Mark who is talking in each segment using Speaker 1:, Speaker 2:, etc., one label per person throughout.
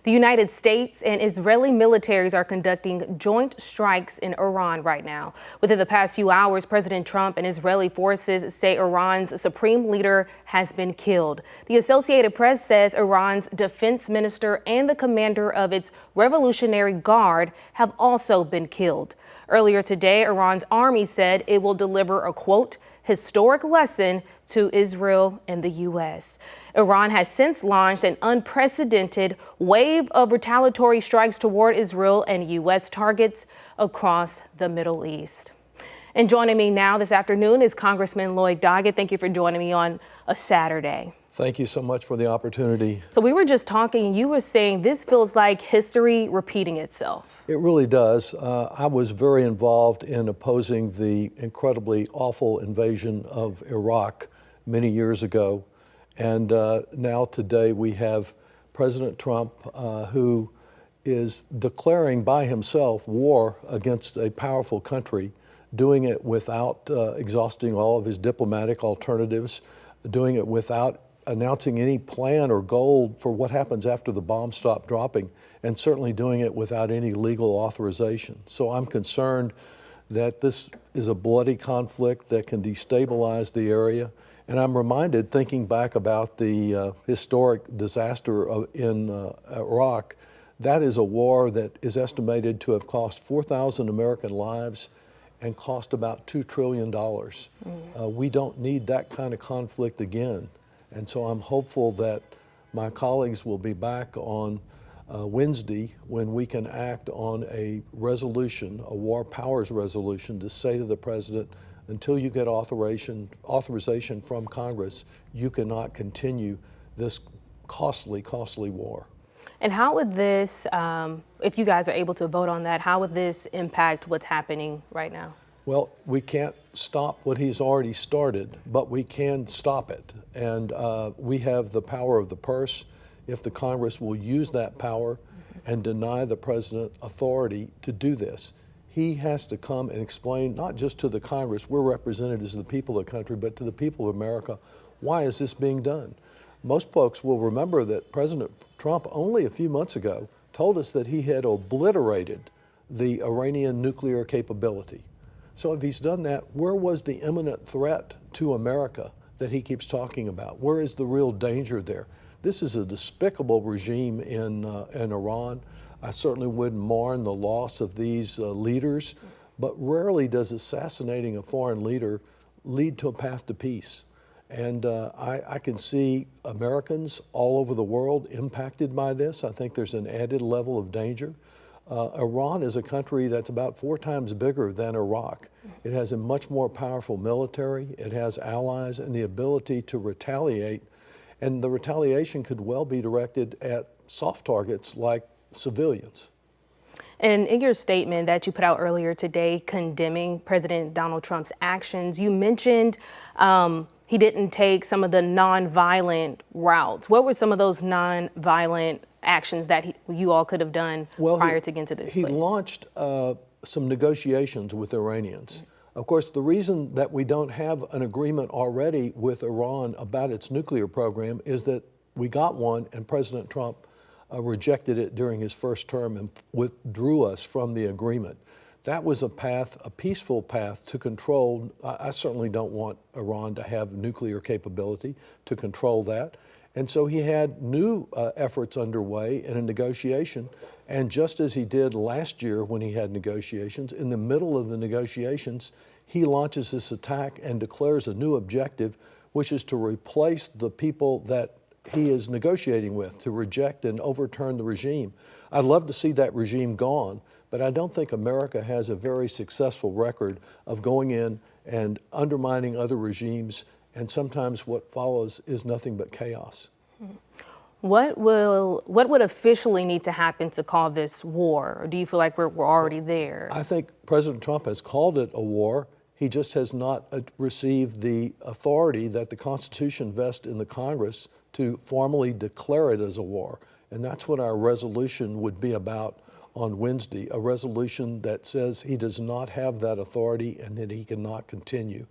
Speaker 1: The United States and Israeli militaries are conducting joint strikes in Iran right now. Within the past few hours, President Trump and Israeli forces say Iran's supreme leader has been killed. The Associated Press says Iran's defense minister and the commander of its Revolutionary Guard have also been killed. Earlier today, Iran's army said it will deliver a, quote, historic lesson to Israel and the U.S. Iran has since launched an unprecedented wave of retaliatory strikes toward Israel and U.S. targets across the Middle East. And joining me now this afternoon is Congressman Lloyd Doggett. Thank you for joining me on a Saturday.
Speaker 2: Thank you so much for the opportunity.
Speaker 1: So we were just talking, you were saying this feels like history repeating itself.
Speaker 2: It really does. I was very involved in opposing the incredibly awful invasion of Iraq many years ago. And now today we have President Trump who is declaring by himself war against a powerful country, doing it without exhausting all of his diplomatic alternatives, doing it without announcing any plan or goal for what happens after the bombs stop dropping, and certainly doing it without any legal authorization. So I'm concerned that this is a bloody conflict that can destabilize the area. And I'm reminded, thinking back about the historic disaster in Iraq, that is a war that is estimated to have cost 4,000 American lives and cost about $2 trillion. We don't need that kind of conflict again. And so I'm hopeful that my colleagues will be back on Wednesday when we can act on a resolution, a war powers resolution, to say to the president, until you get authorization from Congress, you cannot continue this costly war.
Speaker 1: And how would this, if you guys are able to vote on that, how would this impact what's happening right now?
Speaker 2: Well, we can't stop what he's already started, but we can stop it. And we have the power of the purse. If the Congress will use that power and deny the president authority to do this, he has to come and explain, not just to the Congress, we're representatives of the people of the country, but to the people of America, why is this being done? Most folks will remember that President Trump only a few months ago told us that he had obliterated the Iranian nuclear capability. So if he's done that, where was the imminent threat to America that he keeps talking about? Where is the real danger there? This is a despicable regime in Iran. I certainly wouldn't mourn the loss of these leaders, but rarely does assassinating a foreign leader lead to a path to peace. And I can see Americans all over the world impacted by this. I think there's an added level of danger. Iran is a country that's about 4 times bigger than Iraq. It has a much more powerful military. It has allies and the ability to retaliate. And the retaliation could well be directed at soft targets like civilians.
Speaker 1: And in your statement that you put out earlier today condemning President Donald Trump's actions, you mentioned he didn't take some of the nonviolent routes. What were some of those nonviolent actions that you all could have done prior to getting to this place?
Speaker 2: He launched some negotiations with Iranians. Of course, the reason that we don't have an agreement already with Iran about its nuclear program is that we got one and President Trump rejected it during his first term and withdrew us from the agreement. That was a path, a peaceful path to control. I certainly don't want Iran to have nuclear capability to control that. And so he had new efforts underway in a negotiation. And just as he did last year when he had negotiations, in the middle of the negotiations, he launches this attack and declares a new objective, which is to replace the people that he is negotiating with, to reject and overturn the regime. I'd love to see that regime gone, but I don't think America has a very successful record of going in and undermining other regimes, and sometimes what follows is nothing but chaos.
Speaker 1: What would officially need to happen to call this war? Or do you feel like we're already there?
Speaker 2: I think President Trump has called it a war. He just has not received the authority that the Constitution vests in the Congress to formally declare it as a war. And that's what our resolution would be about on Wednesday, a resolution that says he does not have that authority and that he cannot continue.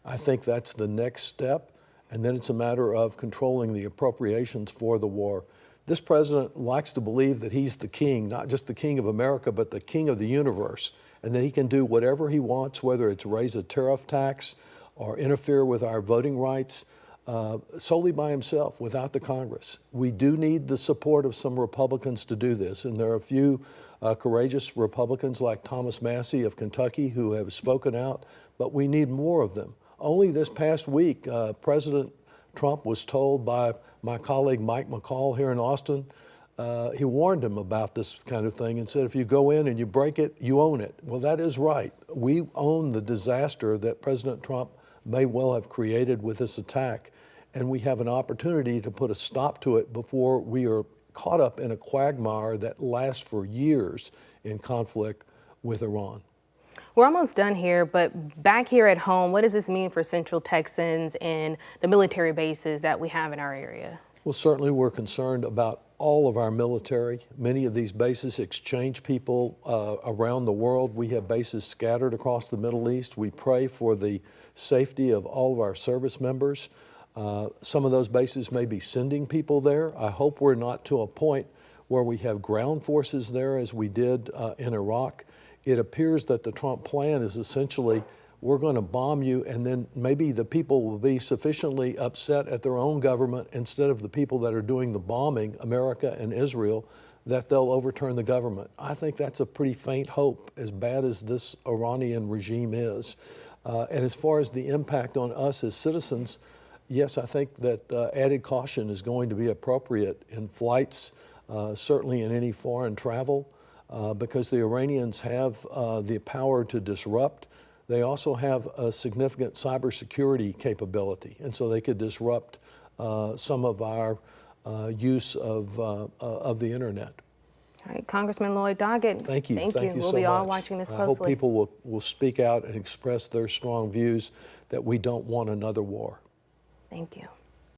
Speaker 2: I think that's the next step, and then it's a matter of controlling the appropriations for the war. This president likes to believe that he's the king, not just the king of America, but the king of the universe, and that he can do whatever he wants, whether it's raise a tariff tax or interfere with our voting rights, solely by himself, without the Congress. We do need the support of some Republicans to do this, and there are a few courageous Republicans like Thomas Massey of Kentucky who have spoken out, but we need more of them. Only this past week, President Trump was told by my colleague Mike McCall here in Austin, he warned him about this kind of thing and said, if you go in and you break it, you own it. Well, that is right. We own the disaster that President Trump may well have created with this attack, and we have an opportunity to put a stop to it before we are caught up in a quagmire that lasts for years in conflict with Iran.
Speaker 1: We're almost done here, but back here at home, what does this mean for Central Texans and the military bases that we have in our area?
Speaker 2: Well, certainly we're concerned about all of our military. Many of these bases exchange people around the world. We have bases scattered across the Middle East. We pray for the safety of all of our service members. Some of those bases may be sending people there. I hope we're not to a point where we have ground forces there as we did in Iraq. It appears that the Trump plan is essentially, we're going to bomb you, and then maybe the people will be sufficiently upset at their own government instead of the people that are doing the bombing, America and Israel, that they'll overturn the government. I think that's a pretty faint hope, as bad as this Iranian regime is. And as far as the impact on us as citizens, yes, I think that added caution is going to be appropriate in flights, certainly in any foreign travel, because the Iranians have the power to disrupt. They also have a significant cybersecurity capability, and so they could disrupt some of our use of the internet.
Speaker 1: All right, Congressman Lloyd Doggett.
Speaker 2: Thank you.
Speaker 1: Thank you.
Speaker 2: So
Speaker 1: we'll be all
Speaker 2: much.
Speaker 1: watching this
Speaker 2: I
Speaker 1: closely.
Speaker 2: hope people will speak out and express their strong views that we don't want another war.
Speaker 1: Thank you.